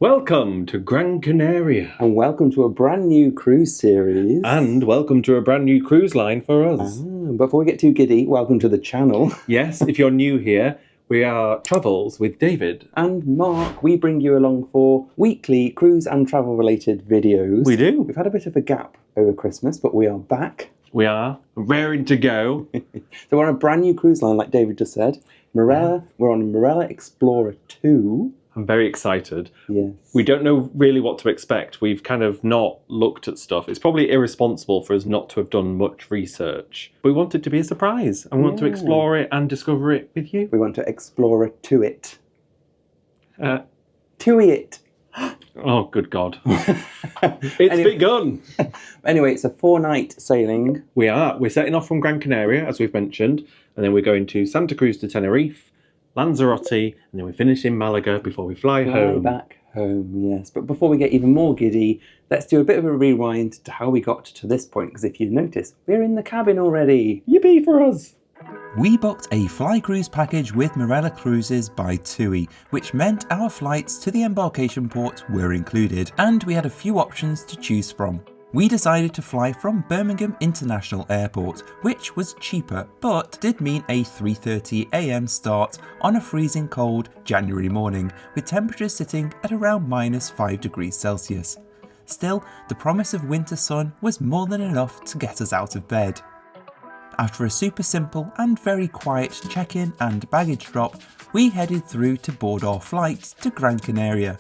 Welcome to Gran Canaria. And welcome to a brand new cruise series. And welcome to a brand new cruise line for us. Before we get too giddy, welcome to the channel. Yes, if you're new here, we are Travels with David. And Mark. We bring you along for weekly cruise and travel related videos. We do. We've had a bit of a gap over Christmas, but we are back. We are raring to go. So we're on a brand new cruise line, like David just said. Marella. We're on Marella Explorer 2. I'm very excited. Yes. We don't know really what to expect. We've kind of not looked at stuff. It's probably irresponsible for us not to have done much research. We want it to be a surprise. I want to explore it and discover it with you. We want to explore to it. Tui it. Oh, good God. It's begun. Anyway, it's a 4-night sailing. We're setting off from Gran Canaria, as we've mentioned, and then we're going to Santa Cruz to Tenerife, Lanzarote, and then we finish in Malaga before we fly home. Back home, yes. But before we get even more giddy, let's do a bit of a rewind to how we got to this point, because if you notice, we're in the cabin already. Yippee for us! We booked a fly cruise package with Marella Cruises by Tui, which meant our flights to the embarkation port were included, and we had a few options to choose from. We decided to fly from Birmingham International Airport, which was cheaper, but did mean a 3:30 AM start on a freezing cold January morning, with temperatures sitting at around -5 degrees Celsius. Still, the promise of winter sun was more than enough to get us out of bed. After a super simple and very quiet check-in and baggage drop, we headed through to board our flight to Gran Canaria.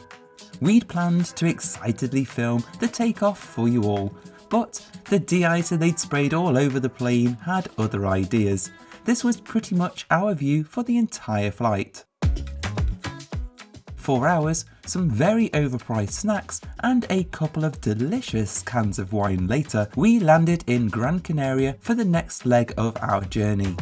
We'd planned to excitedly film the takeoff for you all, but the de-icer they'd sprayed all over the plane had other ideas. This was pretty much our view for the entire flight. 4 hours, some very overpriced snacks, and a couple of delicious cans of wine later, we landed in Gran Canaria for the next leg of our journey.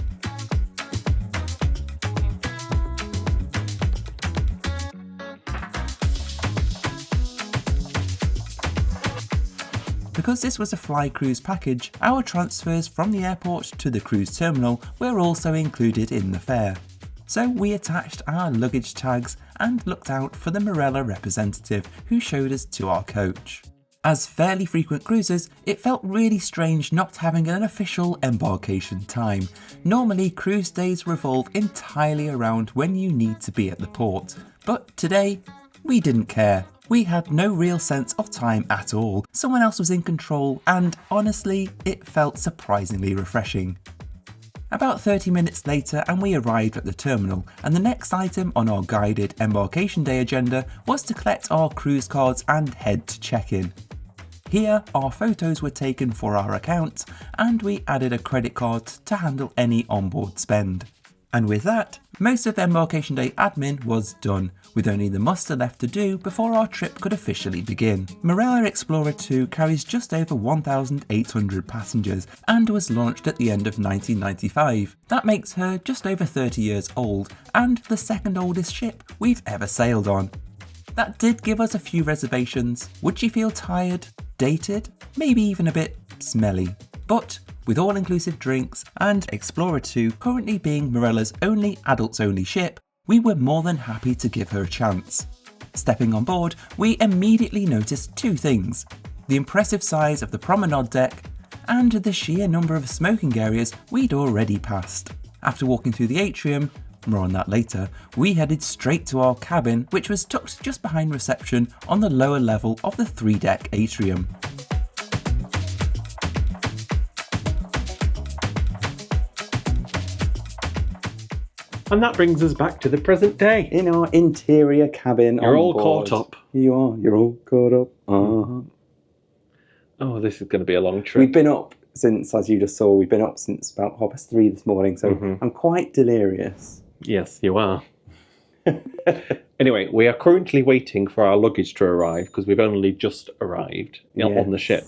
Because this was a fly cruise package, our transfers from the airport to the cruise terminal were also included in the fare. So we attached our luggage tags and looked out for the Marella representative who showed us to our coach. As fairly frequent cruisers, it felt really strange not having an official embarkation time. Normally, cruise days revolve entirely around when you need to be at the port, but today, we didn't care. We had no real sense of time at all. Someone else was in control, and honestly, it felt surprisingly refreshing. About 30 minutes later and we arrived at the terminal, and the next item on our guided embarkation day agenda was to collect our cruise cards and head to check-in. Here, our photos were taken for our account, and we added a credit card to handle any onboard spend. And with that, most of the embarkation day admin was done, with only the muster left to do before our trip could officially begin. Marella Explorer 2 carries just over 1,800 passengers and was launched at the end of 1995. That makes her just over 30 years old and the second oldest ship we've ever sailed on. That did give us a few reservations. Would she feel tired, dated, maybe even a bit smelly? But with all-inclusive drinks and Explorer 2 currently being Marella's only adults-only ship, we were more than happy to give her a chance. Stepping on board, we immediately noticed two things: the impressive size of the promenade deck and the sheer number of smoking areas we'd already passed. After walking through the atrium, more on that later, we headed straight to our cabin, which was tucked just behind reception on the lower level of the 3-deck atrium. And that brings us back to the present day. In our interior cabin. You're all board. caught up. You are. You're all caught up. Oh, this is going to be a long trip. We've been up since, as you just saw, we've been up since about 3:30 this morning, so I'm quite delirious. Yes, you are. Anyway, we are currently waiting for our luggage to arrive because we've only just arrived on the ship.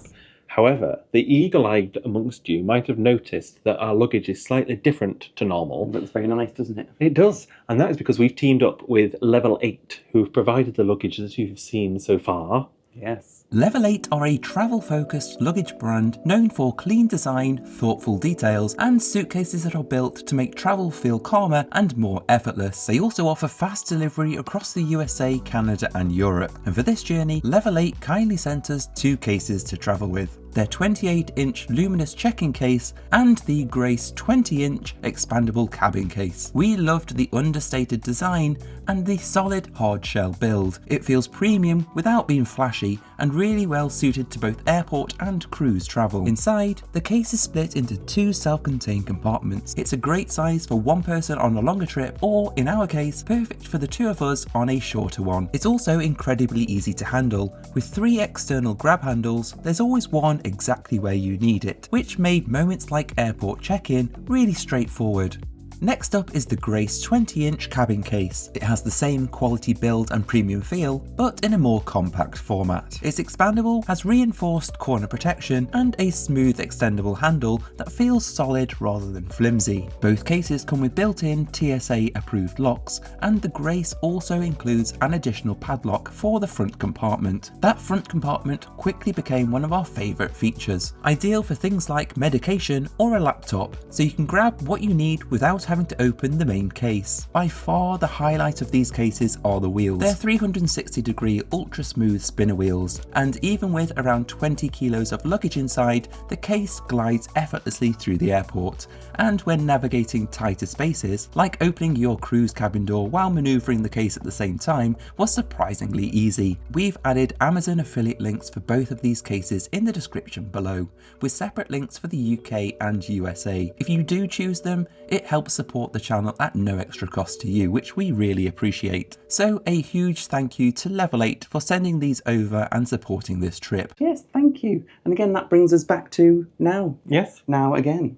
However, the eagle-eyed amongst you might have noticed that our luggage is slightly different to normal. It looks very nice, doesn't it? It does, and that is because we've teamed up with Level 8, who have provided the luggage that you've seen so far. Yes. Level 8 are a travel-focused luggage brand known for clean design, thoughtful details, and suitcases that are built to make travel feel calmer and more effortless. They also offer fast delivery across the USA, Canada, and Europe. And for this journey, Level 8 kindly sent us 2 cases to travel with. Their 28-inch luminous check-in case and the Grace 20-inch expandable cabin case. We loved the understated design and the solid hard shell build. It feels premium without being flashy and really well suited to both airport and cruise travel. Inside, the case is split into 2 self-contained compartments. It's a great size for one person on a longer trip, or in our case, perfect for the 2 of us on a shorter one. It's also incredibly easy to handle. With 3 external grab handles, there's always one exactly where you need it, which made moments like airport check-in really straightforward. Next up is the Grace 20-inch cabin case. It has the same quality build and premium feel, but in a more compact format. It's expandable, has reinforced corner protection, and a smooth extendable handle that feels solid rather than flimsy. Both cases come with built-in TSA approved locks, and the Grace also includes an additional padlock for the front compartment. That front compartment quickly became one of our favourite features, ideal for things like medication or a laptop, so you can grab what you need without having to open the main case. By far the highlight of these cases are the wheels. They're 360-degree ultra smooth spinner wheels, and even with around 20 kilos of luggage inside, the case glides effortlessly through the airport, and when navigating tighter spaces, like opening your cruise cabin door while manoeuvring the case at the same time, was surprisingly easy. We've added Amazon affiliate links for both of these cases in the description below, with separate links for the UK and USA. If you do choose them, it helps support the channel at no extra cost to you, which we really appreciate. So a huge thank you to Level 8 for sending these over and supporting this trip. Yes, thank you. And again, that brings us back to now. Yes. Now again,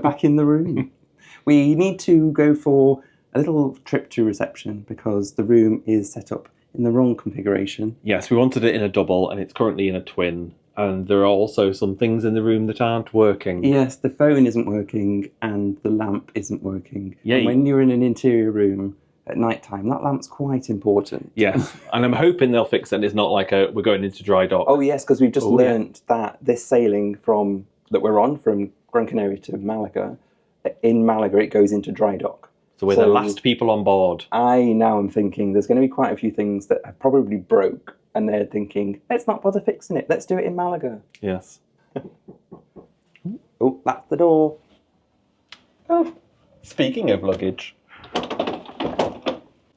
back in the room. We need to go for a little trip to reception because the room is set up in the wrong configuration. Yes, we wanted it in a double and it's currently in a twin. And there are also some things in the room that aren't working. Yes, the phone isn't working and the lamp isn't working. Yeah. And when you're in an interior room at night time, that lamp's quite important. Yes, and I'm hoping they'll fix it and it's not like we're going into dry dock. Oh yes, because we've just learnt that this sailing that we're on from Gran Canaria to Malaga, in Malaga it goes into dry dock. So we're the last people on board. Now I'm thinking there's going to be quite a few things that have probably broke. And they're thinking, let's not bother fixing it. Let's do it in Malaga. Yes. Oh, that's the door. Oh, speaking of luggage,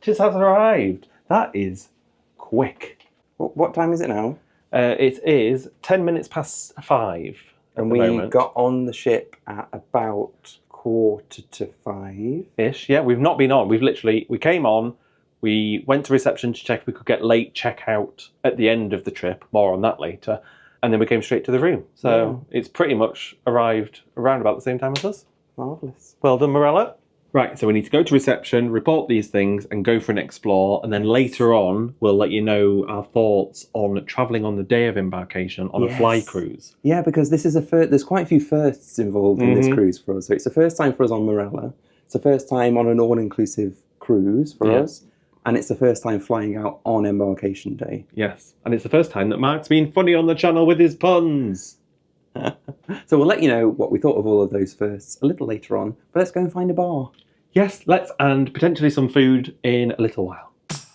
just has arrived. That is quick. What time is it now? It is 10 minutes past 5. And we got on the ship at about 4:45. Ish. Yeah, we've not been on. We came on. We went to reception to check if we could get late checkout at the end of the trip. More on that later. And then we came straight to the room. So It's pretty much arrived around about the same time as us. Marvellous. Well done, Marella. Right, so we need to go to reception, report these things, and go for an explore. And then later on, we'll let you know our thoughts on travelling on the day of embarkation on a fly cruise. Yeah, because this is there's quite a few firsts involved in this cruise for us. So it's the first time for us on Marella. It's the first time on an all-inclusive cruise for us. And it's the first time flying out on Embarkation Day. Yes, and it's the first time that Mark's been funny on the channel with his puns. So we'll let you know what we thought of all of those firsts a little later on. But let's go and find a bar. Yes, let's, and potentially some food in a little while.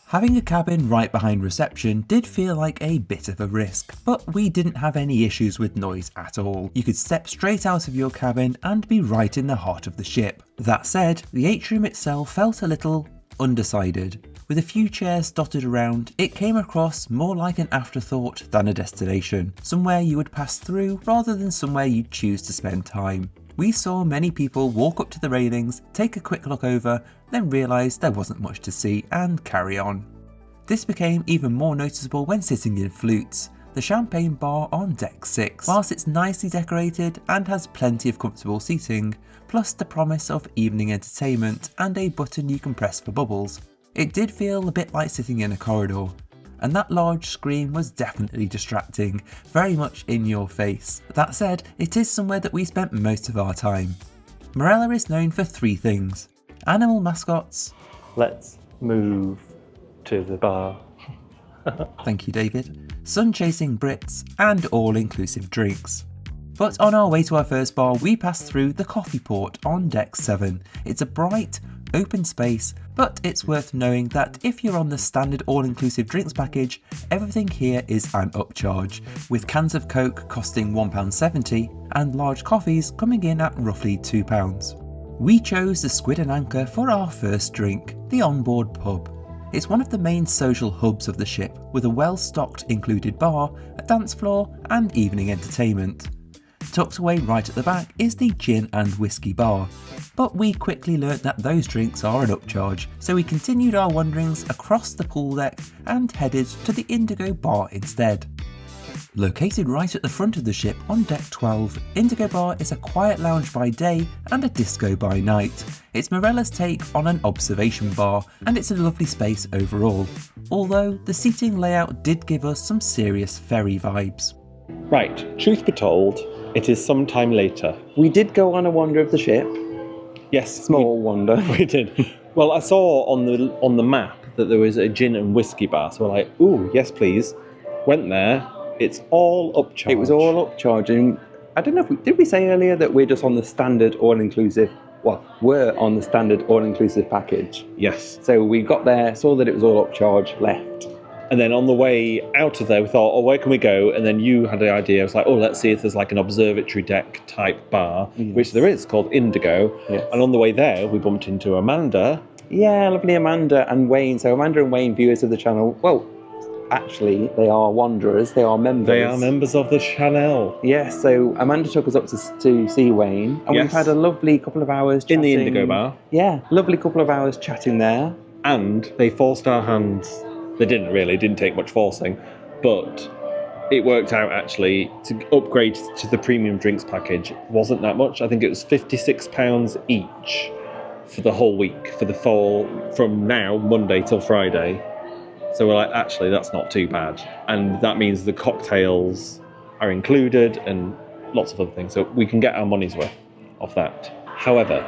Having a cabin right behind reception did feel like a bit of a risk, but we didn't have any issues with noise at all. You could step straight out of your cabin and be right in the heart of the ship. That said, the atrium itself felt a little undecided. With a few chairs dotted around, it came across more like an afterthought than a destination, somewhere you would pass through rather than somewhere you'd choose to spend time. We saw many people walk up to the railings, take a quick look over, then realise there wasn't much to see and carry on. This became even more noticeable when sitting in Flutes, the champagne bar on deck 6. Whilst it's nicely decorated and has plenty of comfortable seating, plus the promise of evening entertainment and a button you can press for bubbles, it did feel a bit like sitting in a corridor, and that large screen was definitely distracting, very much in your face. That said, it is somewhere that we spent most of our time. Marella is known for 3 things: animal mascots. Let's move to the bar. Thank you, David. sun-chasing Brits and all-inclusive drinks. But on our way to our first bar, we passed through the Coffee Port on Deck 7. It's a bright, open space, but it's worth knowing that if you're on the standard all-inclusive drinks package, everything here is an upcharge, with cans of Coke costing £1.70 and large coffees coming in at roughly £2. We chose the Squid and Anchor for our first drink, the onboard pub. It's one of the main social hubs of the ship, with a well-stocked included bar, a dance floor and evening entertainment. Tucked away right at the back is the gin and whiskey bar, but we quickly learnt that those drinks are an upcharge, so we continued our wanderings across the pool deck and headed to the Indigo bar instead. Located right at the front of the ship on Deck 12, Indigo Bar is a quiet lounge by day and a disco by night. It's Marella's take on an observation bar, and it's a lovely space overall, although the seating layout did give us some serious ferry vibes. Right, truth be told, it is some time later. We did go on a wander of the ship. Yes. Small wander. We did. Well, I saw on the map that there was a gin and whiskey bar, so we're like, ooh, yes please. Went there, it's all upcharge. It was all upcharging. I don't know did we say earlier that we're just on the standard all-inclusive, we're on the standard all-inclusive package. Yes. So we got there, saw that it was all upcharge, left. And then on the way out of there, we thought, oh, where can we go? And then you had the idea. I was like, oh, let's see if there's like an observatory deck type bar, which there is, called Indigo. Yes. And on the way there, we bumped into Amanda. Yeah, lovely Amanda and Wayne. So Amanda and Wayne, viewers of the channel, well, actually, they are wanderers. They are members. They are members of the channel. Yes, so Amanda took us up to see Wayne. And we've had a lovely couple of hours chatting. In the Indigo bar. Yeah, lovely couple of hours chatting there. And they forced our hands. They didn't take much forcing, but it worked out actually to upgrade to the premium drinks package. Wasn't that much. I think it was £56 each for the whole week, for the fall from now, Monday till Friday. So we're like, actually, that's not too bad. And that means the cocktails are included and lots of other things. So we can get our money's worth off that. However,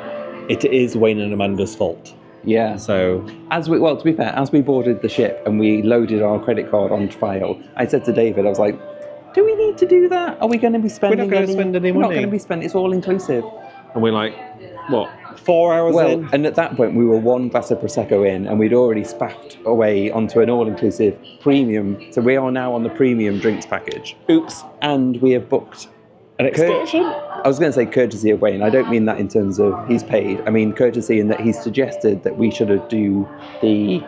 it is Wayne and Amanda's fault. Yeah. So, to be fair, as we boarded the ship and we loaded our credit card on file, I said to David, I was like, do we need to do that? Are we going to be spending We're not going to spend any money. We're not going to be spending, it's all inclusive. And we're like, what, 4 hours in? And at that point we were one glass of Prosecco in and we'd already spaffed away onto an all-inclusive premium. So we are now on the premium drinks package. Oops. And we have booked an excursion? I was going to say courtesy of Wayne. I don't mean that in terms of he's paid. I mean courtesy in that he's suggested that we should do the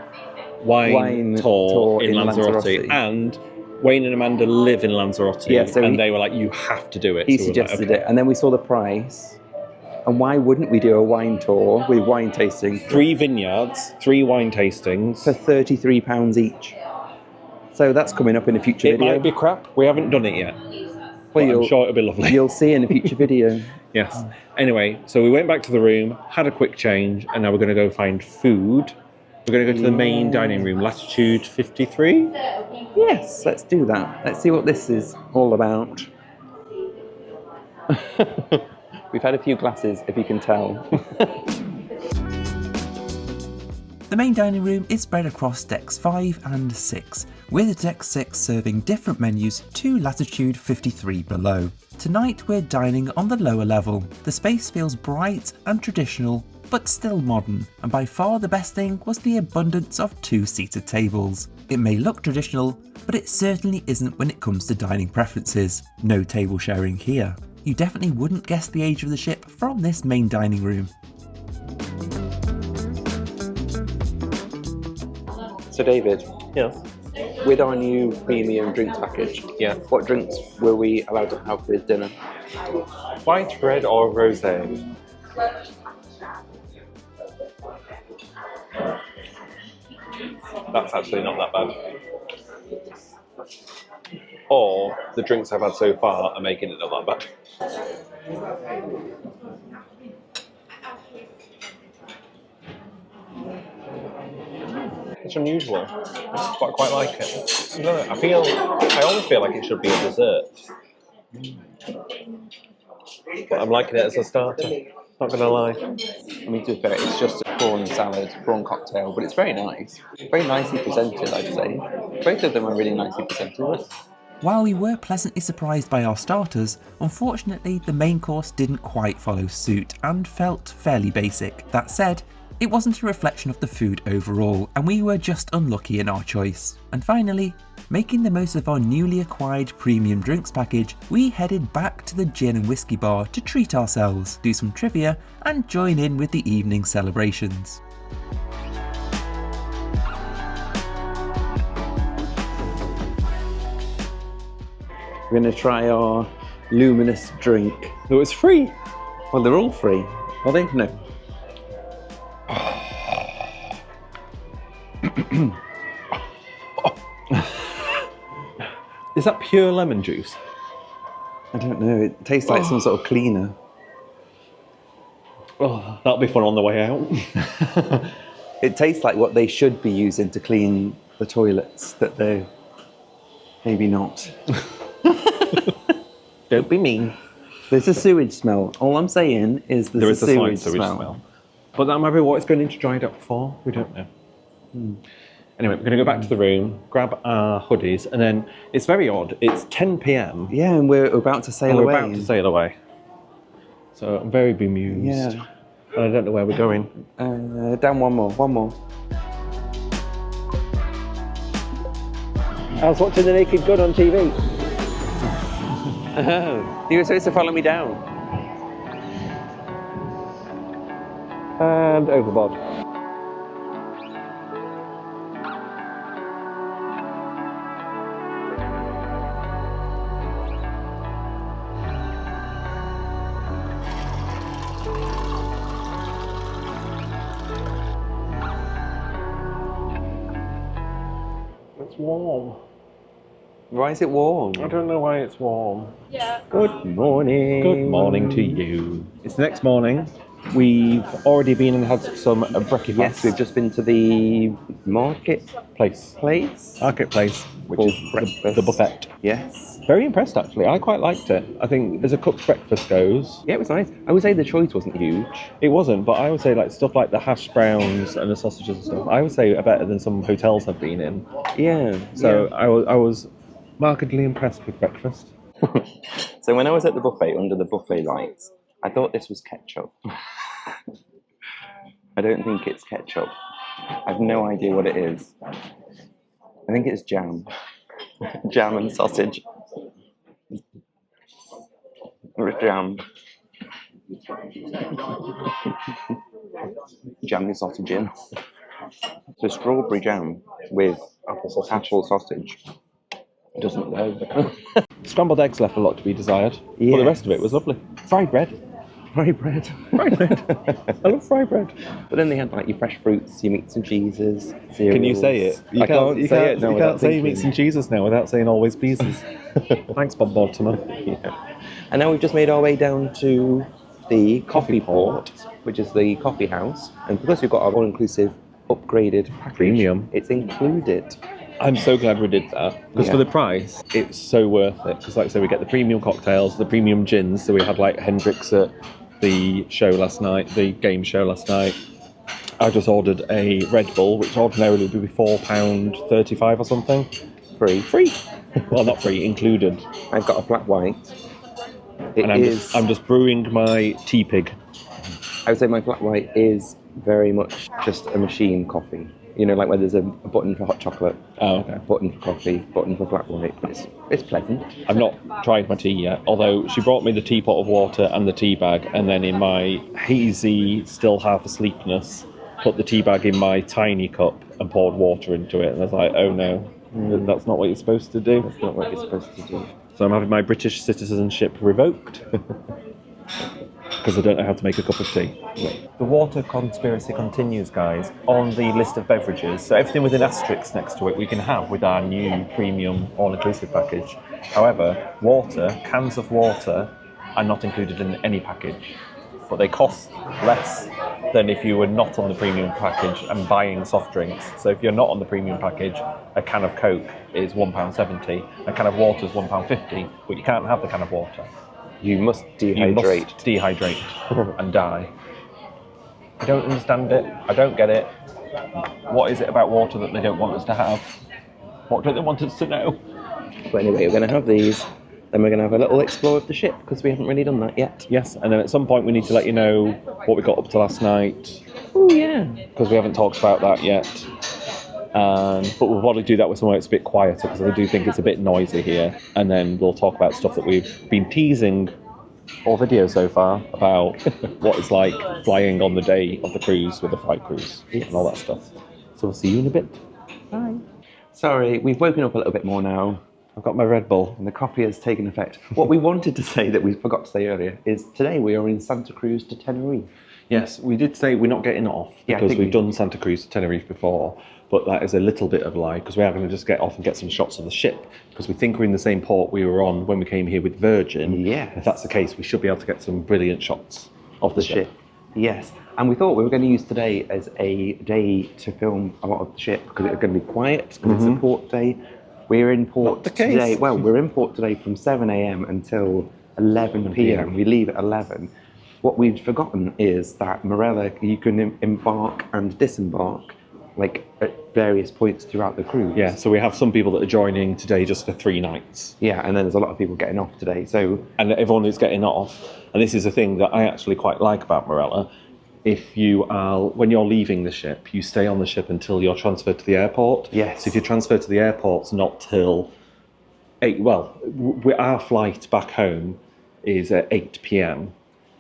wine tour in Lanzarote. And Wayne and Amanda live in Lanzarote. Yeah, so and they were like, you have to do it. He so suggested it. And then we saw the price. And why wouldn't we do a wine tour with wine tasting? 3 vineyards, 3 wine tastings. For £33 each. So that's coming up in a future video. It might be crap. We haven't done it yet. Well, I'm sure it'll be lovely. You'll see in a future video. Yes. Anyway, so we went back to the room, had a quick change, and now we're going to go find food. We're going to go to the main dining room, latitude 53. Yes, let's do that. Let's see what this is all about. We've had a few glasses, if you can tell. The main dining room is spread across decks 5 and 6, with deck 6 serving different menus to latitude 53 below. Tonight we're dining on the lower level. The space feels bright and traditional, but still modern, and by far the best thing was the abundance of 2-seater tables. It may look traditional, but it certainly isn't when it comes to dining preferences. No table sharing here. You definitely wouldn't guess the age of the ship from this main dining room. So David, Yes. with our new premium drinks package, what drinks were we allowed to have with dinner? White, red, or rosé? That's actually not that bad. Or the drinks I've had so far are making it not that bad. It's unusual, but I quite like it. No, I almost feel like it should be a dessert. But I'm liking it as a starter. Not gonna lie. I mean, to be fair, it's just a prawn salad, prawn cocktail, but it's very nice. Very nicely presented, I'd say. Both of them are really nicely presented. While we were pleasantly surprised by our starters, unfortunately the main course didn't quite follow suit and felt fairly basic. That said, it wasn't a reflection of the food overall, and we were just unlucky in our choice. And finally, making the most of our newly acquired premium drinks package, we headed back to the gin and whiskey bar to treat ourselves, do some trivia, and join in with the evening celebrations. We're going to try our luminous drink. It was free. Well, they're all free. Are they? No. Is that pure lemon juice? I don't know. It tastes like some sort of cleaner. Oh, that'll be fun on the way out. It tastes like what they should be using to clean the toilets, that they're maybe not. Don't be mean. There's a sewage smell. All I'm saying is There there's is a a slight sewage smell. But that might be what it's going into dried up for. We don't know. Anyway, we're going to go back to the room, grab our hoodies, and then it's very odd. It's 10 p.m. Yeah, and we're about to sail and away. we're about to sail away. So I'm very bemused. Yeah. And I don't know where we're going. Down one more. I was watching The Naked Gun on TV. Oh, you were supposed to follow me down. And overboard. It's warm. Why is it warm? I don't know why it's warm. Yeah. Good morning. Good morning to you. It's the next morning. We've already been and had some breakfast. Yes, we've just been to the marketplace, Marketplace, which for is breakfast. the buffet. Yes. Very impressed, actually. I quite liked it. I think as a cooked breakfast goes, Yeah, it was nice. I would say the choice wasn't huge. it wasn't, but I would say like stuff like the hash browns and the sausages and stuff, I would say are better than some hotels I've been in. Yeah. So I was markedly impressed with breakfast. So when I was at the buffet, under the buffet lights, I thought this was ketchup. I don't think it's ketchup. I have no idea what it is. I think it's jam. Jam and sausage. Or jam. Jam your sausage in. So strawberry jam with apple sausage. Doesn't go. Scrambled eggs left a lot to be desired, but the Yes. rest of it was lovely. Fried bread. Fried bread. Fried bread. I love fried bread. But then they had like your fresh fruits, your meats and cheeses, cereals. Can you say it? I can't say it. No, you without can't say thinking. meats and cheeses now without saying always pieces. Thanks, Bob Baltimore. Yeah. And now we've just made our way down to the Coffee Port, which is the coffee house. And because we've got our all-inclusive upgraded package, Premium. it's included. I'm so glad we did that because Yeah. for the price, it's so worth it. Because, like I say, we get the premium cocktails, the premium gins. So we had like Hendrix at the show last night, the game show last night. I just ordered a Red Bull, which ordinarily would be £4.35 or something. Free. Well, not free, included. I've got a flat white. And I'm just brewing my tea pig. I would say my flat white is very much just a machine coffee. You know, like where there's a button for hot chocolate, Oh, okay. button for coffee, button for flat white. It's pleasant. I've not tried my tea yet, although she brought me the teapot of water and the tea bag, and then in my hazy, still half asleepness, put the tea bag in my tiny cup and poured water into it. And I was like, oh no, that's not what you're supposed to do. That's not what you're supposed to do. So I'm having my British citizenship revoked because I don't know how to make a cup of tea. The water conspiracy continues, guys, on the list of beverages. So everything with an asterisk next to it we can have with our new premium all-inclusive package. However, cans of water are not included in any package, but they cost less than if you were not on the premium package and buying soft drinks. So if you're not on the premium package, a can of Coke is £1.70, a can of water is £1.50, but you can't have the can of water. You must You dehydrate. must dehydrate and die. I don't understand it. I don't get it. What is it about water that they don't want us to have? What do they want us to know? But anyway, we're going to have these. Then we're going to have a little explore of the ship because we haven't really done that yet. Yes, and then at some point we need to let you know what we got up to last night. Oh, yeah. Because we haven't talked about that yet. But we'll probably do that with somewhere it's a bit quieter because I do think it's a bit noisy here. And then we'll talk about stuff that we've been teasing all video so far about what it's like flying on the day of the cruise with the flight crews and all that stuff. So we'll see you in a bit. Bye. Sorry, we've woken up a little bit more now. I've got my Red Bull. And the coffee has taken effect. What we wanted to say that we forgot to say earlier is today we are in Santa Cruz to Tenerife. Yes, we did say we're not getting off because we've done Santa Cruz to Tenerife before, but that is a little bit of a lie because we are going to just get off and get some shots of the ship because we think we're in the same port we were on when we came here with Virgin. Yes. If that's the case, we should be able to get some brilliant shots of the ship. Yes, and we thought we were going to use today as a day to film a lot of the ship because it's going to be quiet because it's a port day. We're in port today. Well, we're in port today from 7 a.m. until 11 p.m. We leave at 11. What we've forgotten is that Marella, you can embark and disembark like at various points throughout the cruise. Yeah, so we have some people that are joining today just for 3 nights. Yeah, and then there's a lot of people getting off today. So, and everyone is getting off. And this is a thing that I actually quite like about Marella. If you are, when you're leaving the ship, you stay on the ship until you're transferred to the airport. Yes. So if you're transferred to the airport, it's not till 8. Well, our flight back home is at 8 p.m.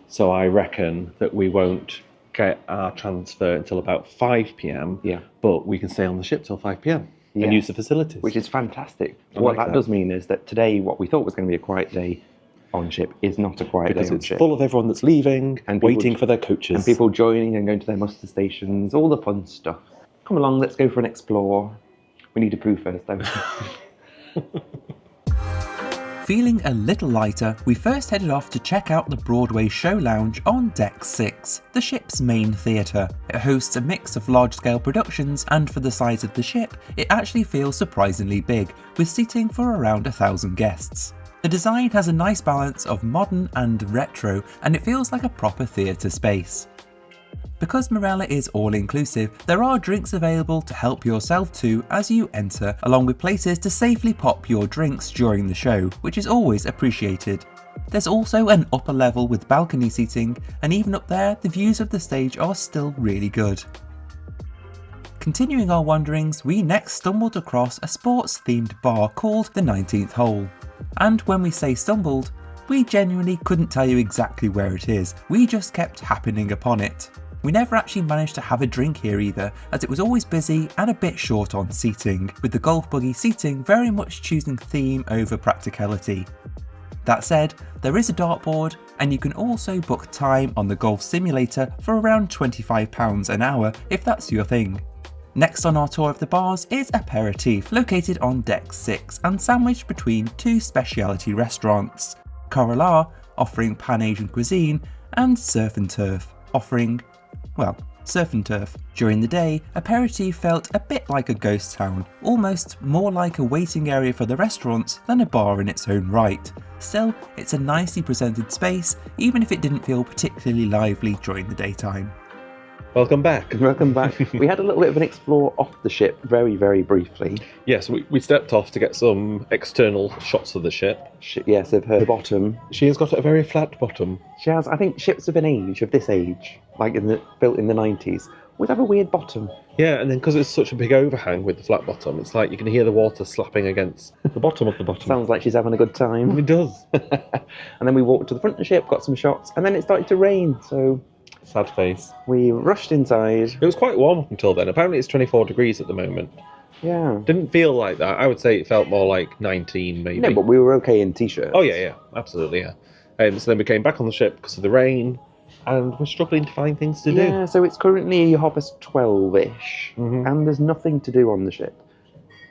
So I reckon that we won't get our transfer until about 5 p.m. Yeah. But we can stay on the ship till 5 p.m. and use the facilities. Which is fantastic. I What like that does mean is that today, what we thought was going to be a quiet day on ship is not a quiet because day on it's ship. full of everyone that's leaving And waiting people- for their coaches. And people joining and going to their muster stations, all the fun stuff. Come along, let's go for an explore. We need to poo first, though. Feeling a little lighter, we first headed off to check out the Broadway Show Lounge on Deck 6, the ship's main theatre. It hosts a mix of large-scale productions, and for the size of the ship, it actually feels surprisingly big, with seating for around 1,000 guests. The design has a nice balance of modern and retro, and it feels like a proper theatre space. Because Marella is all-inclusive, there are drinks available to help yourself too as you enter, along with places to safely pop your drinks during the show, which is always appreciated. There's also an upper level with balcony seating, and even up there, the views of the stage are still really good. Continuing our wanderings, we next stumbled across a sports-themed bar called the 19th Hole. And when we say stumbled, we genuinely couldn't tell you exactly where it is, we just kept happening upon it. We never actually managed to have a drink here either, as it was always busy and a bit short on seating, with the golf buggy seating very much choosing theme over practicality. That said, there is a dartboard, and you can also book time on the golf simulator for around £25 an hour if that's your thing. Next on our tour of the bars is Aperitif, located on Deck 6 and sandwiched between 2 specialty restaurants, Corallar, offering Pan-Asian cuisine, and Surf and Turf, offering, well, surf and turf. During the day, Aperitif felt a bit like a ghost town, almost more like a waiting area for the restaurants than a bar in its own right. Still, it's a nicely presented space, even if it didn't feel particularly lively during the daytime. Welcome back. Welcome back. We had a little bit of an explore off the ship, very, very briefly. Yes, we stepped off to get some external shots of the ship. Yes, of her bottom. She has got a very flat bottom. She has, I think, ships of this age, like built in the 90s, would have a weird bottom. Yeah, and then because it's such a big overhang with the flat bottom, it's like you can hear the water slapping against the bottom of the bottom. Sounds like she's having a good time. It does. And then we walked to the front of the ship, got some shots, and then it started to rain, so sad face. We rushed inside. It was quite warm up until then. Apparently it's 24 degrees at the moment. Yeah. Didn't feel like that. I would say it felt more like 19 maybe. No, but we were okay in t-shirts. Oh yeah, absolutely, yeah. So then we came back on the ship because of the rain, and we're struggling to find things to do. Yeah, so it's currently 12:ish, and there's nothing to do on the ship.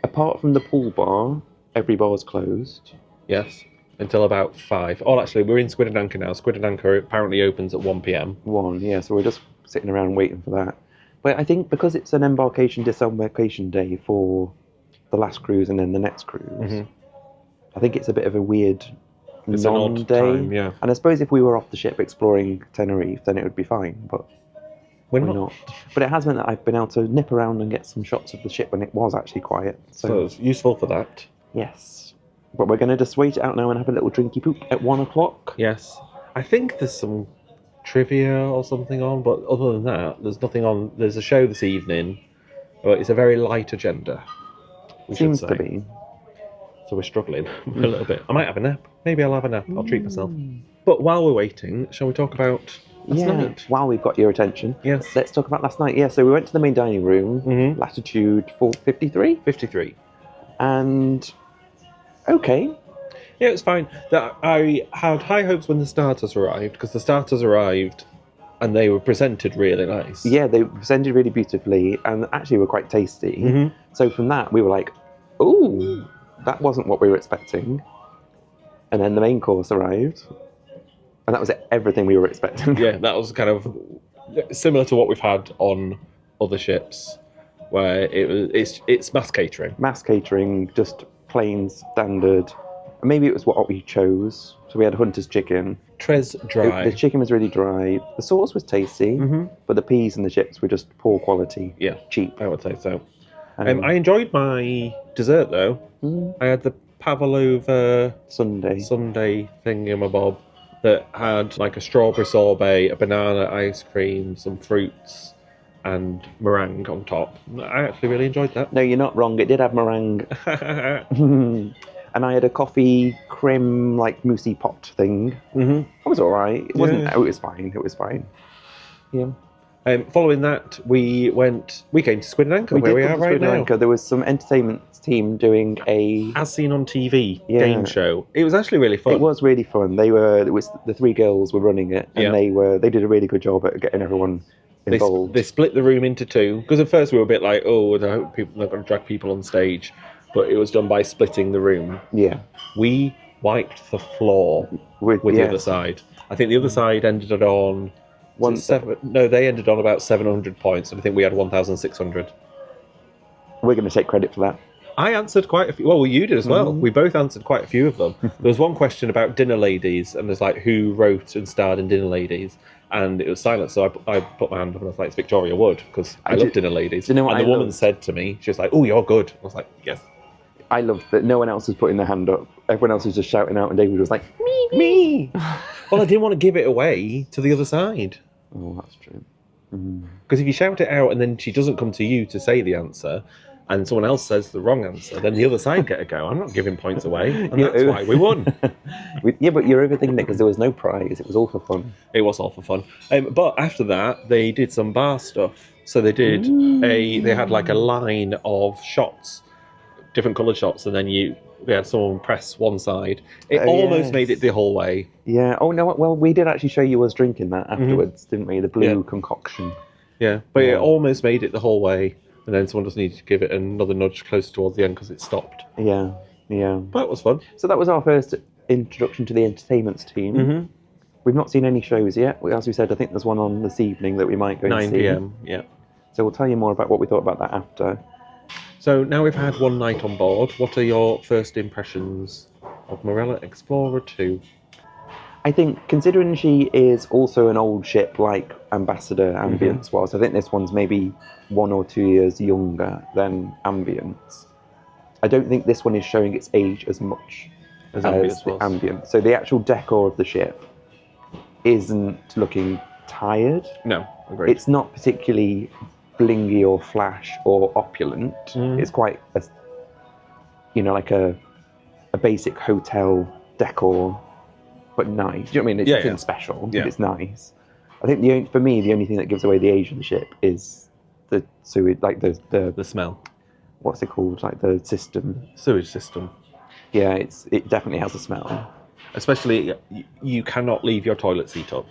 Apart from the pool bar, every bar's closed. Yes, until about 5. Oh, actually, we're in Squid and Anchor now. Squid and Anchor apparently opens at 1 p.m. 1, yeah, so we're just sitting around waiting for that. But I think because it's an embarkation, disembarkation day for the last cruise and then the next cruise, I think it's a bit of a weird It's an odd non-day. time, yeah. And I suppose if we were off the ship exploring Tenerife, then it would be fine, but We're we're not. not. But it has meant that I've been able to nip around and get some shots of the ship when it was actually quiet. So it's useful for that. Yes. But we're going to just wait it out now and have a little drinky poop at 1 o'clock. Yes. I think there's some trivia or something on, but other than that, there's nothing on. There's a show this evening, but it's a very light agenda. We Seems should to say. be. So we're struggling a little bit. I might have a nap. Maybe I'll have a nap. I'll treat myself. But while we're waiting, shall we talk about last night? While we've got your attention, Yes. let's talk about last night. Yeah, so we went to the main dining room, latitude 453, 53. and okay. Yeah, it's fine. I had high hopes when the starters arrived, because the starters arrived and they were presented really nice. Yeah, they presented really beautifully and actually were quite tasty. Mm-hmm. So from that, we were like, ooh, that wasn't what we were expecting. And then the main course arrived, and that was everything we were expecting. Yeah, that was kind of similar to what we've had on other ships, where it's mass catering. Mass catering, just plain standard. And maybe it was what we chose. So we had Hunter's chicken. Tres dry. The chicken was really dry. The sauce was tasty, but the peas and the chips were just poor quality. Yeah, cheap. I would say so. I enjoyed my dessert though. I had the pavlova sundae thingamabob that had like a strawberry sorbet, a banana ice cream, some fruits, and meringue on top. I actually really enjoyed that. No, you're not wrong. It did have meringue. And I had a coffee creme, like moussey pot thing. It was all right. It wasn't. Yeah. It was fine. It was fine. Yeah. Following that, we came to Squid and Anchor, where we are right now. Anchor. There was some entertainment team doing a As Seen on TV game show. It was actually really fun. It was really fun. The three girls were running it, and they did a really good job at getting everyone involved. They split the room into two, because at first we were a bit like, oh, I hope people are not going to drag people on stage, but it was done by splitting the room. Yeah. We wiped the floor with the other side. I think the other side ended on they ended on about 700 points, and I think we had 1,600. We're going to take credit for that. I answered quite a few. Well, you did as well. We both answered quite a few of them. There was one question about Dinner Ladies, and there's like, who wrote and starred in Dinner Ladies? And it was silent, so I put my hand up and I was like, it's Victoria Wood, because I love Dinner Ladies. Do you know what and the woman said to me, she was like, oh, you're good. I was like, yes. I loved that no one else was putting their hand up. Everyone else was just shouting out, and David was like, me. Well, I didn't want to give it away to the other side. Oh, that's true. Because if you shout it out and then she doesn't come to you to say the answer, and someone else says the wrong answer, then the other side get a go. I'm not giving points away, and that's why we won. Yeah, but you're overthinking it because there was no prize. It was all for fun. It was all for fun. But after that, they did some bar stuff. So they did they had like a line of shots, different coloured shots, and then they had someone press one side. It almost made it the whole way. Yeah. Oh no. Well, we did actually show you us drinking that afterwards, didn't we? The blue concoction. Yeah, but it almost made it the whole way, and then someone just needed to give it another nudge closer towards the end because it stopped. Yeah. Yeah. But it was fun. So that was our first introduction to the entertainments team. We've not seen any shows yet. As we said, I think there's one on this evening that we might go and see. 9 p.m. Yeah. So we'll tell you more about what we thought about that after. So now we've had one night on board. What are your first impressions of Marella Explorer 2? I think, considering she is also an old ship like Ambassador Ambience was, I think this one's maybe 1 or 2 years younger than Ambience. I don't think this one is showing its age as much as Ambience. So the actual decor of the ship isn't looking tired. No, agreed. It's not particularly blingy or flash or opulent. It's quite like a basic hotel decor, but nice. Do you know what I mean? It's nothing special, but it's nice. I think for me the only thing that gives away the age of the ship is the sewage, like the smell. What's it called? Like the system. Sewage system. Yeah, it definitely has a smell. Especially, you cannot leave your toilet seat up.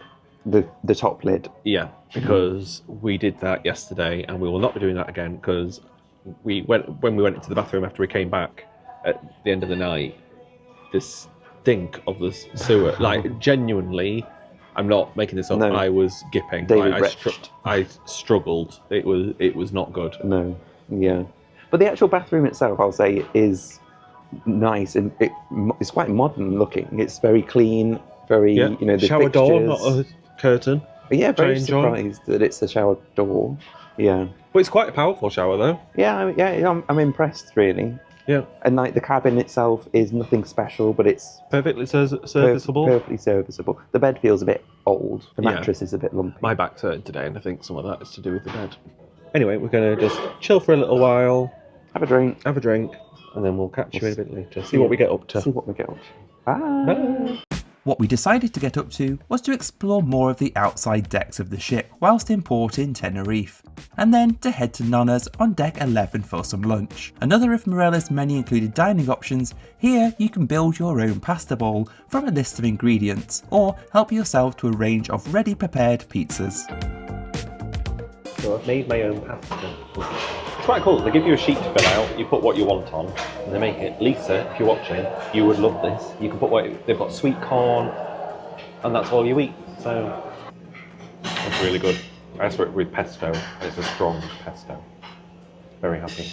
The top lid. Yeah, because we did that yesterday, and we will not be doing that again, because when we went into the bathroom after we came back at the end of the night, this stink of the sewer, like genuinely, I'm not making this up. No. I was gipping. I struggled. It was not good. No. Yeah. But the actual bathroom itself, I'll say, is nice, and it's quite modern looking. It's very clean, very, Yeah. you know, the shower door, fixtures. not a curtain. But yeah, very enjoy. surprised that it's a shower door. Yeah. But it's quite a powerful shower, though. Yeah, I'm impressed, really. Yeah. And like the cabin itself is nothing special, but it's Perfectly serviceable. perfectly serviceable. The bed feels a bit old. The Yeah. mattress is a bit lumpy. My back's hurting today, and I think some of that is to do with the bed. Anyway, we're going to just chill for a little while, Have a drink. and then we'll catch you in a bit later. See what we get up to. See what we get up to. Bye. What we decided to get up to was to explore more of the outside decks of the ship whilst in port in Tenerife, and then to head to Nonna's on deck 11 for some lunch. Another of Marella's many included dining options, here you can build your own pasta bowl from a list of ingredients, or help yourself to a range of ready prepared pizzas. So I've made my own pasta. It's quite cool. They give you a sheet to fill out, you put what you want on, and they make it. Lisa, if you're watching, you would love this. You can put they've got sweet corn, and that's all you eat. So that's really good. I asked for it with pesto. It's a strong pesto. Very happy.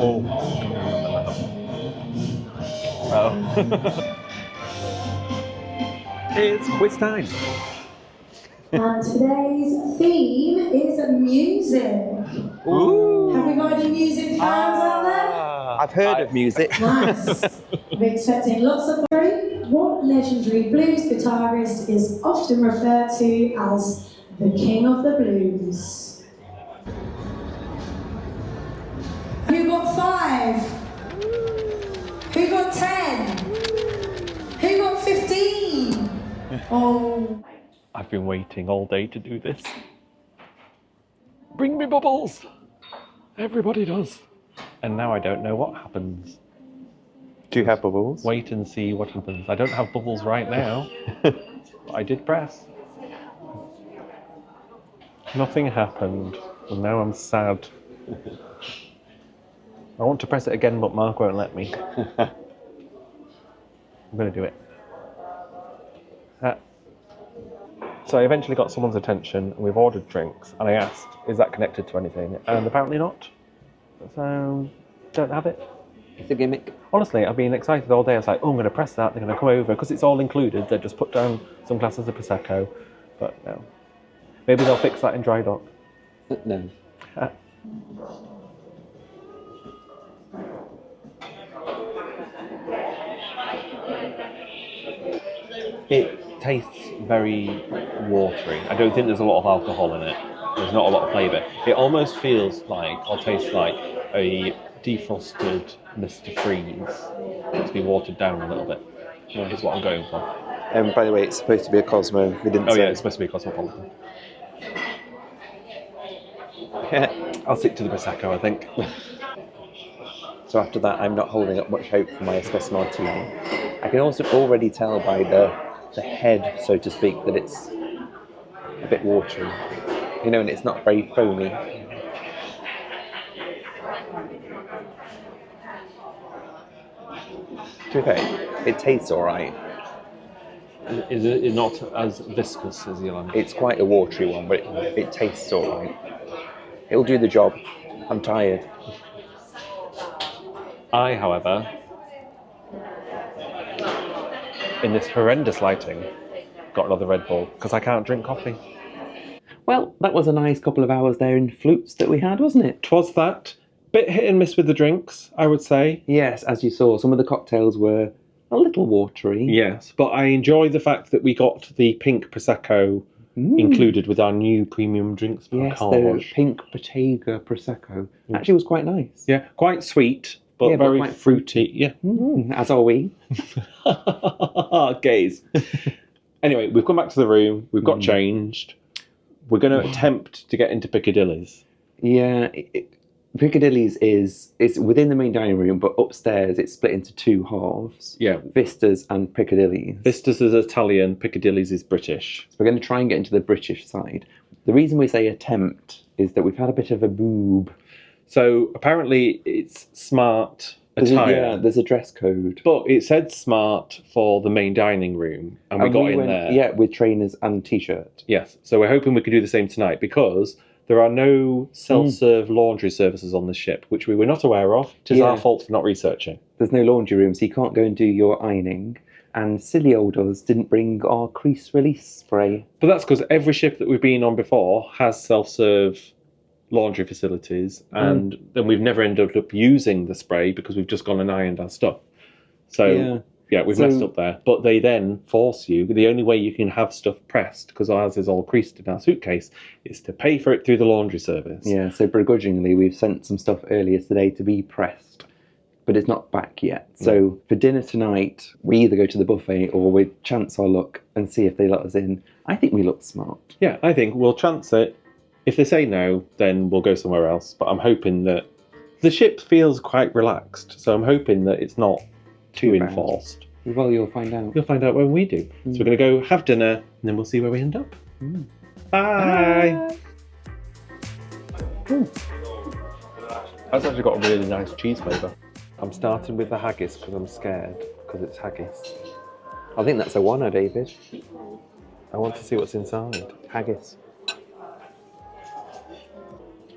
Oh. It's quiz time. And today's theme is music. Ooh. Have we got any music fans out there? I've heard of music. Nice. We're expecting lots of worry. What legendary blues guitarist is often referred to as the King of the Blues? Who got 5? Who got 10? Who got 15? Oh. I've been waiting all day to do this. Bring me bubbles! Everybody does. And now I don't know what happens. Do you have bubbles? Wait and see what happens. I don't have bubbles right now. But I did press. Nothing happened. And now I'm sad. I want to press it again, but Mark won't let me. I'm going to do it. So I eventually got someone's attention, and we've ordered drinks, and I asked, is that connected to anything? And apparently not. So, don't have it. It's a gimmick. Honestly, I've been excited all day. I was like, oh, I'm going to press that, they're going to come over, because it's all included. They just put down some glasses of Prosecco. But no. Maybe they'll fix that in dry dock. No. It tastes very watery. I don't think there's a lot of alcohol in it. There's not a lot of flavour. It almost feels like, or tastes like, a defrosted Mr. Freeze. It's been watered down a little bit. Is what I'm going for. By the way, it's supposed to be a Cosmo. We didn't say. Yeah, it's supposed to be a Cosmopolitan. I'll stick to the Prosecco, I think. So after that, I'm not holding up much hope for my espresso martini. I can also already tell by the head, so to speak, that it's a bit watery. You know, and it's not very foamy. To be fair, it tastes alright. Is it not as viscous as the other? It's quite a watery one, but it tastes alright. It'll do the job. I'm tired. I, however, in this horrendous lighting, got another Red Bull because I can't drink coffee. Well, that was a nice couple of hours there in Flutes that we had, wasn't it? 'Twas that. Bit hit and miss with the drinks, I would say. Yes, as you saw, some of the cocktails were a little watery. Yes, but I enjoy the fact that we got the pink Prosecco included with our new premium drinks Yes, package. the pink Bottega Prosecco. Actually was quite nice. Yeah, quite sweet, but very quite fruity. Yeah. As are we. Gaze. Anyway, we've come back to the room. We've got changed. We're going to attempt to get into Piccadillies. Yeah, Piccadillies is within the main dining room, but upstairs it's split into two halves. Yeah. Vistas and Piccadillies. Vistas is Italian, Piccadillies is British. So we're going to try and get into the British side. The reason we say attempt is that we've had a bit of a boob. So apparently it's smart attire. There's a dress code. But it said smart for the main dining room, and we got in went, there. Yeah, with trainers and t-shirt. Yes, so we're hoping we can do the same tonight because There are no self-serve laundry services on the ship, which we were not aware of. It is our fault for not researching. There's no laundry room, so you can't go and do your ironing. And silly old us didn't bring our crease release spray. But that's because every ship that we've been on before has self-serve laundry facilities, and then we've never ended up using the spray because we've just gone and ironed our stuff. So... Yeah, we've messed up there. But they then force you, the only way you can have stuff pressed, because ours is all creased in our suitcase, is to pay for it through the laundry service. Yeah, so begrudgingly we've sent some stuff earlier today to be pressed, but it's not back yet. So for dinner tonight, we either go to the buffet or we chance our luck and see if they let us in. I think we look smart. Yeah, I think we'll chance it. If they say no, then we'll go somewhere else. But I'm hoping that the ship feels quite relaxed, so I'm hoping that it's not too enforced. Well, you'll find out. You'll find out when we do. So we're going to go have dinner, and then we'll see where we end up. Bye! That's actually got a really nice cheese flavour. I'm starting with the haggis because I'm scared, because it's haggis. I think that's a oneer, David. I want to see what's inside. Haggis.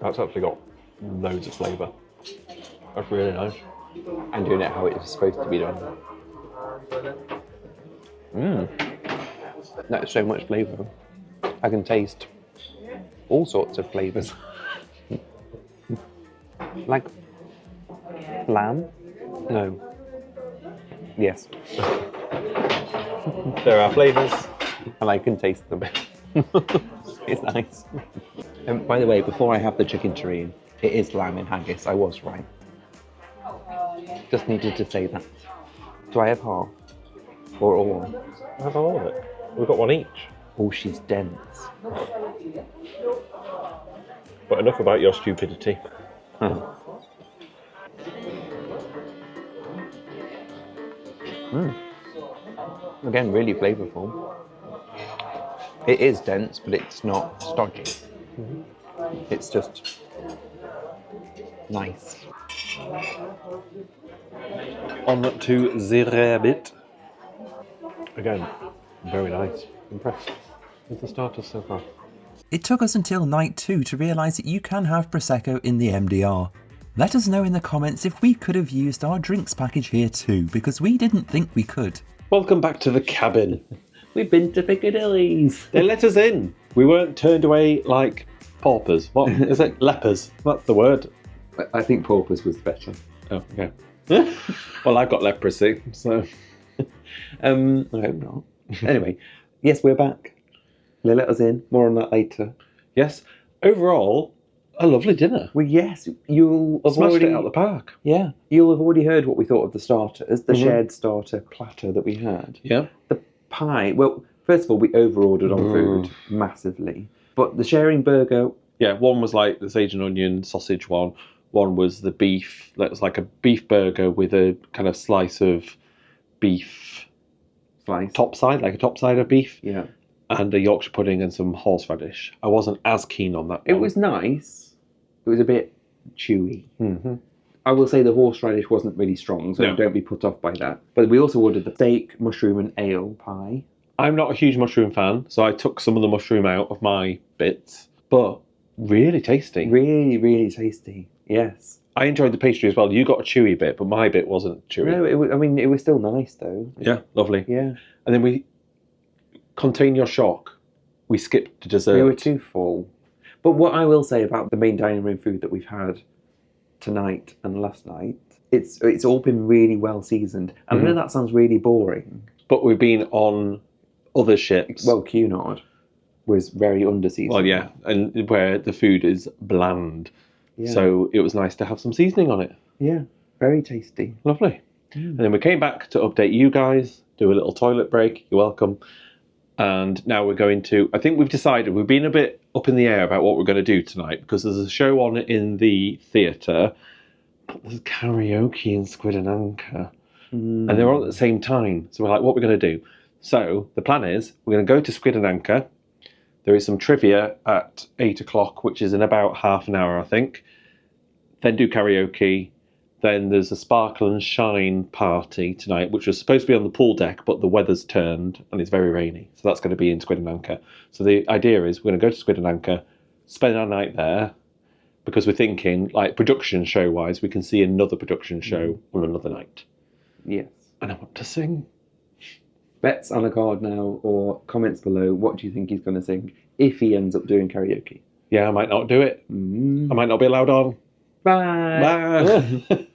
That's actually got loads of flavour. That's really nice. And doing it how it's supposed to be done. That's so much flavour. I can taste all sorts of flavours. Like lamb? No. Yes. There are flavours. And I can taste them. It's nice. And by the way, before I have the chicken terrine, it is lamb in haggis. I was right. Just needed to say that. Do I have half? Or all? I have all of it. We've got one each. Oh, she's dense. But enough about your stupidity. Again, really flavourful. It is dense, but it's not stodgy. It's just nice. On to the rabbit. Again, very nice. Impressed with the starters so far. It took us until night 2 to realise that you can have Prosecco in the MDR. Let us know in the comments if we could have used our drinks package here too, because we didn't think we could. Welcome back to the cabin. We've been to Piccadillies. They let us in. We weren't turned away like paupers. What is it? Lepers. That's the word. I think paupers was better. Oh, okay. Well, I've got leprosy, so... I hope not. Anyway, yes, we're back. They let us in. More on that later. Yes. Overall, a lovely dinner. Well, yes, you'll have Smashed already... it out of the park. Yeah, you'll have already heard what we thought of the starters, the shared starter platter that we had. Yeah. The pie, well, first of all, we over-ordered on food massively. But the sharing burger... Yeah, one was like the sage and onion sausage one. One was the beef. That was like a beef burger with a kind of slice of beef... Slice. Topside, like a topside of beef. Yeah. And a Yorkshire pudding and some horseradish. I wasn't as keen on that one. It was nice. It was a bit chewy. I will say the horseradish wasn't really strong, so don't be put off by that. But we also ordered the steak, mushroom and ale pie. I'm not a huge mushroom fan, so I took some of the mushroom out of my bits. But really tasty. Really, really tasty. Yes. I enjoyed the pastry as well. You got a chewy bit, but my bit wasn't chewy. No, it was still nice though. Yeah, lovely. Yeah. And then we, contain your shock, we skipped the dessert. We were too full. But what I will say about the main dining room food that we've had tonight and last night, it's all been really well seasoned. And I know that sounds really boring. But we've been on other ships. Well, Cunard was very under-seasoned. Well, yeah, and where the food is bland. Yeah. So it was nice to have some seasoning on it. Yeah, very tasty. Lovely. And then we came back to update you guys, do a little toilet break. You're welcome. And now we're going to... I think we've decided... We've been a bit up in the air about what we're going to do tonight because there's a show on in the theatre. But there's karaoke in Squid and Anchor. And they're all at the same time. So we're like, what are we going to do? So the plan is we're going to go to Squid and Anchor. There is some trivia at 8 o'clock, which is in about half an hour, I think. Then do karaoke. Then there's a Sparkle and Shine party tonight, which was supposed to be on the pool deck, but the weather's turned and it's very rainy. So that's going to be in Squid and Anchor. So the idea is we're going to go to Squid and Anchor, spend our night there because we're thinking, like, production show-wise, we can see another production show on another night. Yes. And I want to sing. Bets on a card now, or comments below. What do you think he's going to sing if he ends up doing karaoke? Yeah, I might not do it. I might not be allowed on. Bye. Bye.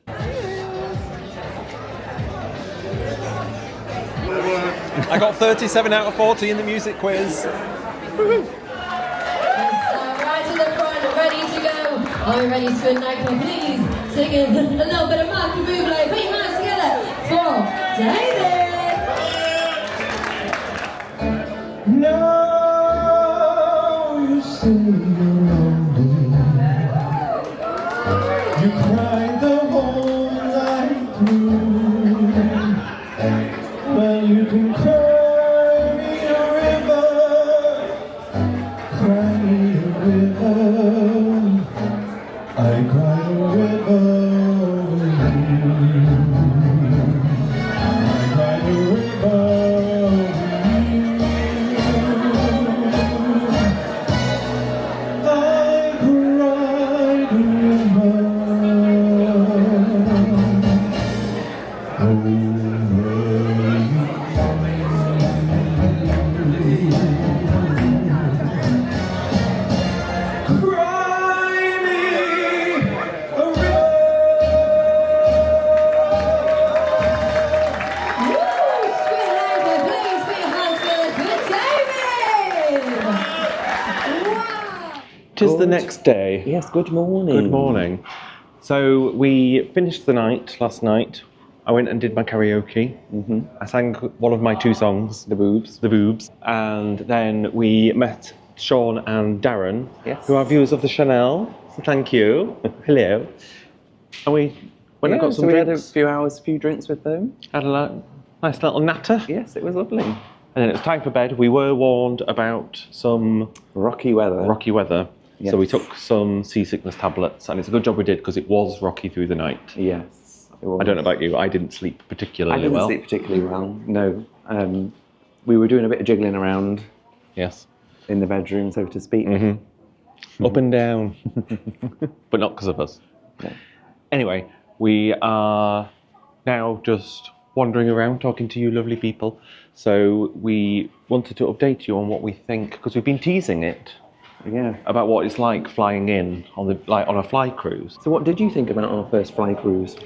I got 37 out of 40 in the music quiz. Right to the front, ready to go. Are you ready to ignite? Please sing a little bit of Marky Bublé. Put your hands together for David. Now you say you're lonely. You cried the whole night through. Well, you can cry me a river, cry me a river. I cried a river over you. I cried a river over you. Tis the next day. Yes, good morning. Good morning. So we finished the night last night. I went and did my karaoke. I sang one of my 2 songs, The boobs. The Boobs. And then we met Sean and Darren, Yes. who are viewers of the Chanel. So thank you. Hello. And we went and got some so we drinks. had a few hours, a few drinks with them. Had a nice little natter. Yes, it was lovely. And then it was time for bed. We were warned about some Rocky weather. rocky weather. Yes. So we took some seasickness tablets, and it's a good job we did because it was rocky through the night. Yes. It was. I don't know about you, I didn't sleep particularly I didn't well. sleep particularly well, no. We were doing a bit of jiggling around Yes. in the bedroom, so to speak. Up and down. But not because of us. No. Anyway, we are now just wandering around talking to you lovely people. So we wanted to update you on what we think, because we've been teasing it Yeah. about what it's like flying in on on a fly cruise. So what did you think about our first fly cruise?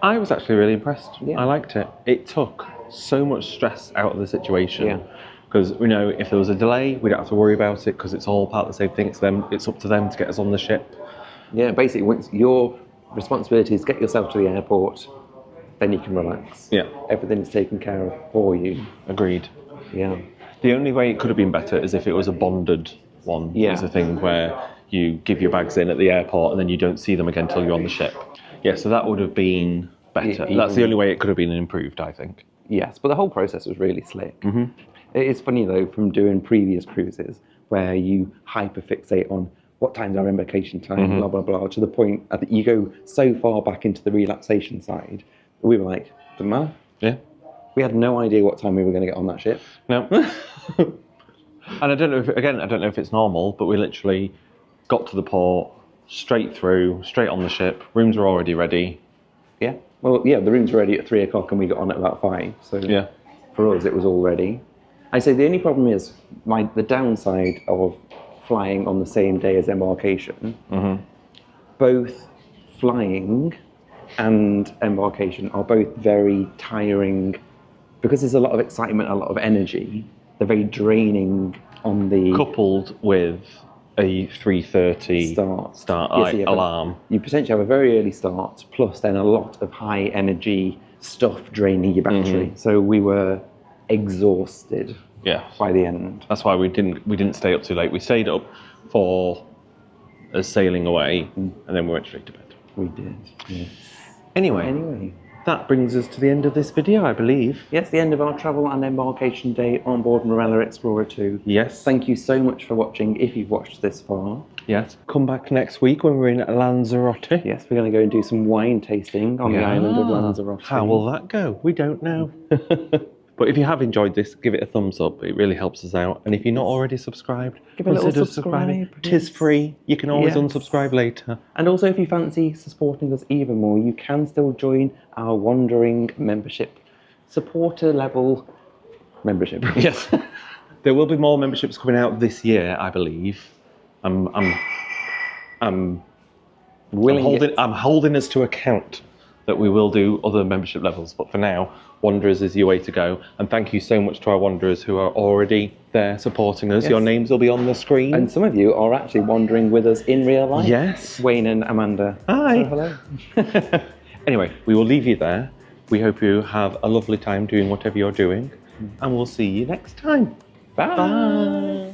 I was actually really impressed. Yeah. I liked it. It took so much stress out of the situation. Yeah. Because we know if there was a delay, we don't have to worry about it because it's all part of the same thing. It's up to them to get us on the ship. Yeah, basically, once your responsibility is get yourself to the airport, then you can relax. Yeah. Everything is taken care of for you. Agreed. Yeah. The only way it could have been better is if it was a bonded one. Yeah. It's a thing where you give your bags in at the airport and then you don't see them again until you're on the ship. Yeah, so that would have been better. Yeah, That's the only way it could have been improved, I think. Yes, but the whole process was really slick. It is funny, though, from doing previous cruises where you hyperfixate on what time's our embarkation time, blah, blah, blah, to the point that you go so far back into the relaxation side. We were like, doesn't matter. Yeah. We had no idea what time we were going to get on that ship. No. And I don't know if it's normal, but we literally got to the port, straight through, straight on the ship. Rooms were already ready. Yeah. Well, yeah, the rooms were ready at 3 o'clock and we got on at about 5. So Yeah. for us, it was all ready. I say the only problem is the downside of flying on the same day as embarkation. Both flying and embarkation are both very tiring because there's a lot of excitement, a lot of energy. They're very draining on the Coupled with a 3:30 start. start Yes, alarm. You potentially have a very early start, plus then a lot of high energy stuff draining your battery. So we were exhausted Yeah. by the end. That's why we didn't stay up too late. We stayed up for us sailing away, and then we went straight to bed. We did. Yeah. Anyway, that brings us to the end of this video, I believe. Yes, the end of our travel and embarkation day on board Marella Explorer 2. Yes. Thank you so much for watching, if you've watched this far. Yes. Come back next week when we're in Lanzarote. Yes, we're going to go and do some wine tasting on the island of Lanzarote. How will that go? We don't know. But if you have enjoyed this, give it a thumbs up. It really helps us out. And if you're not already subscribed, give it a little consider subscribe. subscribing. Tis free. You can always unsubscribe later. And also, if you fancy supporting us even more, you can still join our Wandering membership. Supporter level membership. Yes. There will be more memberships coming out this year, I believe. I'm holding us to account that we will do other membership levels, but for now, Wanderers is your way to go. And thank you so much to our Wanderers who are already there supporting us. Yes. Your names will be on the screen. And some of you are actually wandering with us in real life. Yes. Wayne and Amanda. Hi. Oh, hello. Anyway, we will leave you there. We hope you have a lovely time doing whatever you're doing, and we'll see you next time. Bye. Bye.